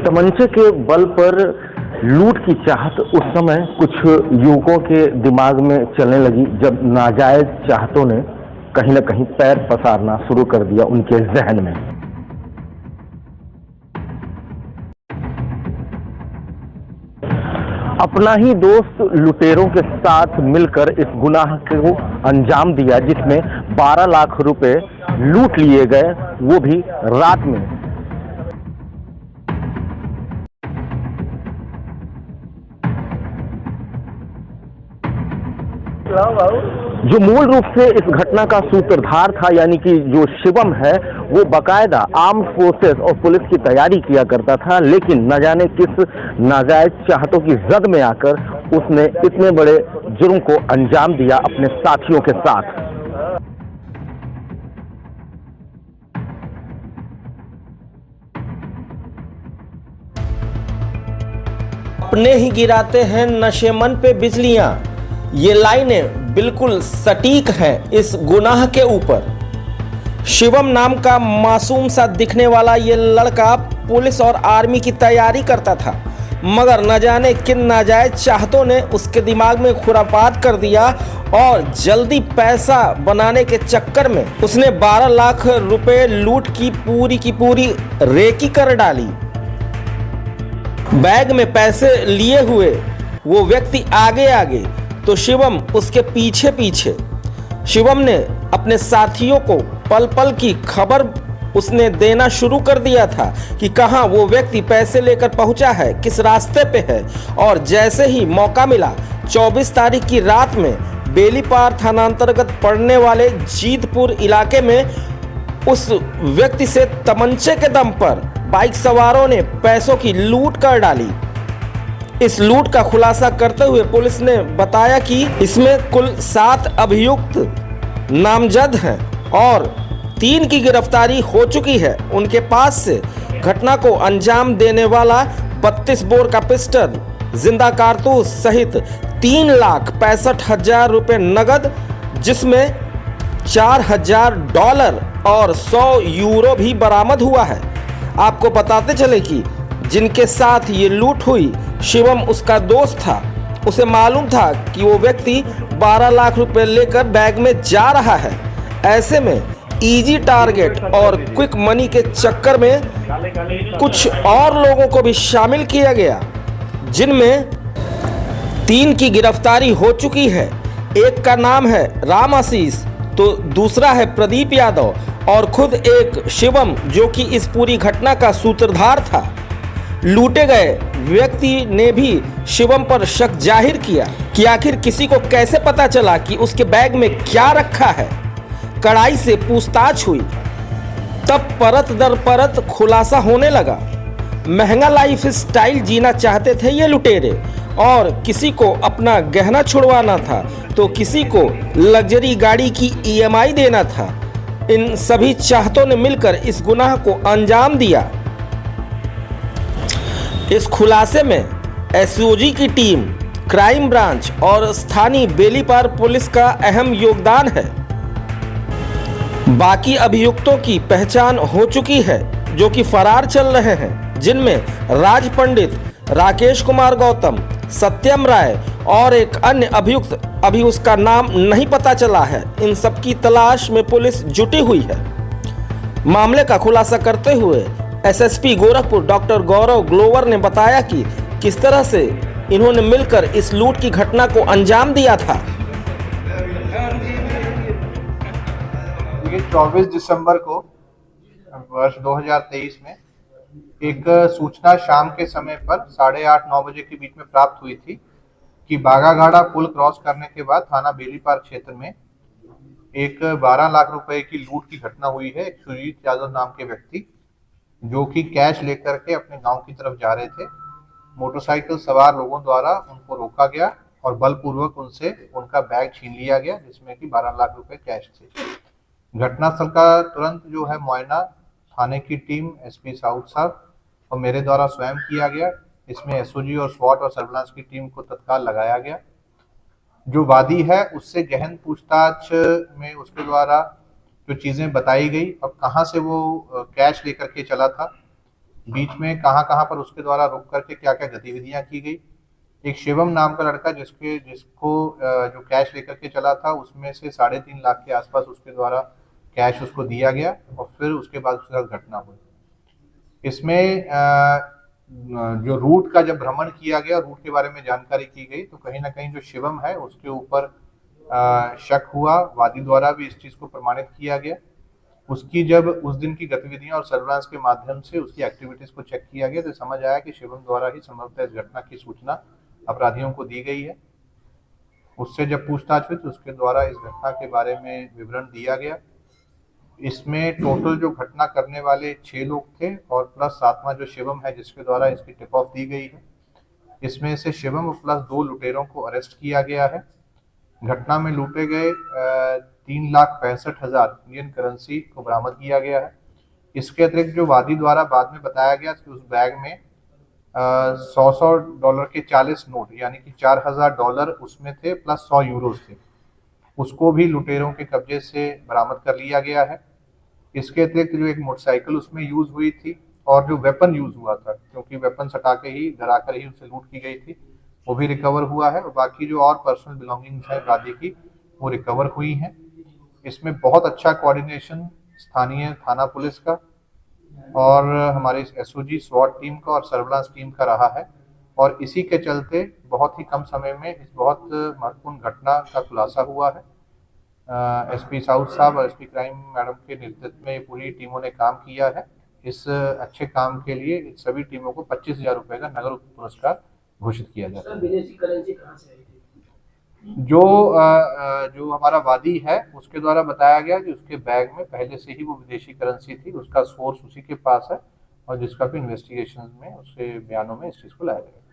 तमंचे के बल पर लूट की चाहत उस समय कुछ युवकों के दिमाग में चलने लगी जब नाजायज चाहतों ने कहीं न कहीं पैर पसारना शुरू कर दिया उनके जहन में। अपना ही दोस्त लुटेरों के साथ मिलकर इस गुनाह को अंजाम दिया जिसमें 12 लाख रुपए लूट लिए गए, वो भी रात में। जो मूल रूप से इस घटना का सूत्रधार था यानी कि जो शिवम है वो बाकायदा आर्म्ड फोर्सेस और पुलिस की तैयारी किया करता था, लेकिन न जाने किस नाजायज चाहतों की जद में आकर उसने इतने बड़े जुर्म को अंजाम दिया अपने साथियों के साथ। अपने ही गिराते हैं नशेमन पे बिजलियां, ये लाइनें बिल्कुल सटीक हैं इस गुनाह के ऊपर। शिवम नाम का मासूम सा दिखने वाला ये लड़का पुलिस और आर्मी की तैयारी करता था, मगर न जाने किन नाजायज चाहतों ने उसके दिमाग में खुरापात कर दिया और जल्दी पैसा बनाने के चक्कर में उसने 12 लाख रुपए लूट की पूरी रेकी कर डाली। बैग में पैसे लिए हुए वो व्यक्ति आगे तो शिवम उसके पीछे। शिवम ने अपने साथियों को पल पल की खबर उसने देना शुरू कर दिया था कि कहां वो व्यक्ति पैसे लेकर पहुंचा है, किस रास्ते पे है। और जैसे ही मौका मिला 24 तारीख की रात में बेलीपार थानांतर्गत पड़ने वाले जीतपुर इलाके में उस व्यक्ति से तमंचे के दम पर बाइक सवारों ने पैसों की लूट कर डाली। इस लूट का खुलासा करते हुए पुलिस ने बताया कि इसमें कुल 7 अभियुक्त नामजद हैं और 3 की गिरफ्तारी हो चुकी है। उनके पास से घटना को अंजाम देने वाला 32 बोर का पिस्टल, जिंदा कारतूस सहित 3,65,000 रुपए नगद, जिसमें $4,000 और 100 यूरो भी बरामद हुआ है। आपको बताते चले कि जिनके साथ ये लूट हुई शिवम उसका दोस्त था। उसे मालूम था कि वो व्यक्ति 12 लाख रुपए लेकर बैग में जा रहा है। ऐसे में इजी टारगेट और क्विक मनी के चक्कर में कुछ और लोगों को भी शामिल किया गया, जिनमें 3 की गिरफ्तारी हो चुकी है। एक का नाम है राम आशीष, तो दूसरा है प्रदीप यादव और खुद एक शिवम, जो कि इस पूरी घटना का सूत्रधार था। लूटे गए व्यक्ति ने भी शिवम पर शक जाहिर किया कि आखिर किसी को कैसे पता चला कि उसके बैग में क्या रखा है। कड़ाई से पूछताछ हुई, तब परत दर परत खुलासा होने लगा। महंगा लाइफ स्टाइल जीना चाहते थे ये लुटेरे, और किसी को अपना गहना छुड़वाना था तो किसी को लग्जरी गाड़ी की EMI देना था। इन सभी चाहतों ने मिलकर इस गुनाह को अंजाम दिया। इस खुलासे में SOG की टीम, क्राइम ब्रांच और स्थानीय बेलीपार पुलिस का अहम योगदान है। बाकी अभियुक्तों की पहचान हो चुकी है जो कि फरार चल रहे हैं, जिनमें राज पंडित, राकेश कुमार गौतम, सत्यम राय और एक अन्य अभियुक्त अभी उसका नाम नहीं पता चला है। इन सब की तलाश में पुलिस जुटी हुई है। मामले का खुलासा करते हुए SSP गोरखपुर डॉक्टर गौरव ग्लोवर ने बताया कि किस तरह से इन्होंने मिलकर इस लूट की घटना को अंजाम दिया था। 24 दिसंबर को वर्ष 2023 में एक सूचना शाम के समय पर 8:30-9 बजे के बीच में प्राप्त हुई थी कि बागाघाड़ा पुल क्रॉस करने के बाद थाना बेलीपार क्षेत्र में एक 12 लाख रुपए की लूट की घटना हुई है। एक सुजीत यादव नाम के व्यक्ति जो कि कैश लेकर के अपने गांव की तरफ जा रहे थे, मोटरसाइकिल सवार लोगों द्वारा उनको रोका गया और बलपूर्वक उनसे उनका बैग छीन लिया गया, जिसमें कि 12 लाख रुपए कैश थे। घटनास्थल का तुरंत जो है मुआयना थाने की टीम, SP साउथ साहब और मेरे द्वारा स्वयं किया गया। इसमें SOG और SWAT और सर्विलांस की टीम को तत्काल लगाया गया। जो वादी है उससे गहन पूछताछ में उसके द्वारा जो चीजें बताई गई, अब कहां से वो कैश लेकर के चला था, बीच में कहाँ कहाँ पर उसके द्वारा रुक करके क्या क्या गतिविधियां की गई। एक शिवम नाम का लड़का जिसको जो कैश लेकर के चला था, उसमें से 3.5 लाख के आसपास उसके द्वारा कैश उसको दिया गया और फिर उसके बाद उसके साथ घटना हुई। इसमें जो रूट का जब भ्रमण किया गया, रूट के बारे में जानकारी की गई, तो कहीं ना कहीं जो शिवम है उसके ऊपर शक हुआ। वादी द्वारा भी इस चीज को प्रमाणित किया गया। उसकी जब उस दिन की गतिविधियां और सर्विलांस के माध्यम से उसकी एक्टिविटीज को चेक किया गया तो समझ आया कि शिवम द्वारा ही संभवतः इस घटना की सूचना अपराधियों को दी गई है। उससे जब पूछताछ हुई तो उसके द्वारा इस घटना के बारे में विवरण दिया गया। इसमें टोटल जो घटना करने वाले 6 लोग थे और प्लस 7वां जो शिवम है जिसके द्वारा इसकी टिप ऑफ दी गई है। इसमें से शिवम प्लस 2 लुटेरों को अरेस्ट किया गया है। घटना में लूटे गए 3,65,000 इंडियन करेंसी को बरामद किया गया है। इसके अतिरिक्त जो वादी द्वारा बाद में बताया गया कि उस बैग में $100 के 40 नोट यानी कि $4,000 उसमें थे प्लस 100 यूरोज थे, उसको भी लुटेरों के कब्जे से बरामद कर लिया गया है। इसके अतिरिक्त जो एक मोटरसाइकिल उसमें यूज हुई थी और जो वेपन यूज हुआ था, क्योंकि वेपन सटा के ही धराकर ही उसे लूट की गई थी, वो भी रिकवर हुआ है और बाकी जो और पर्सनल बिलोंगिंग्स है वादी की वो रिकवर हुई हैं। इसमें बहुत अच्छा कोऑर्डिनेशन स्थानीय थाना पुलिस का और हमारे एसओजी स्वाट टीम का और सर्विलांस टीम का रहा है और इसी के चलते बहुत ही कम समय में इस बहुत महत्वपूर्ण घटना का खुलासा हुआ है। एसपी साउथ साहब और एसपी क्राइम मैडम के नेतृत्व में पूरी टीमों ने काम किया है। इस अच्छे काम के लिए सभी टीमों को 25,000 रुपए का नगद पुरस्कार घोषित किया जाता है। विदेशी करेंसी कहाँ से आई थी? जो हमारा वादी है उसके द्वारा बताया गया कि उसके बैग में पहले से ही वो विदेशी करेंसी थी, उसका सोर्स उसी के पास है और जिसका भी इन्वेस्टिगेशन में उसके बयानों में इस चीज को लाया गया।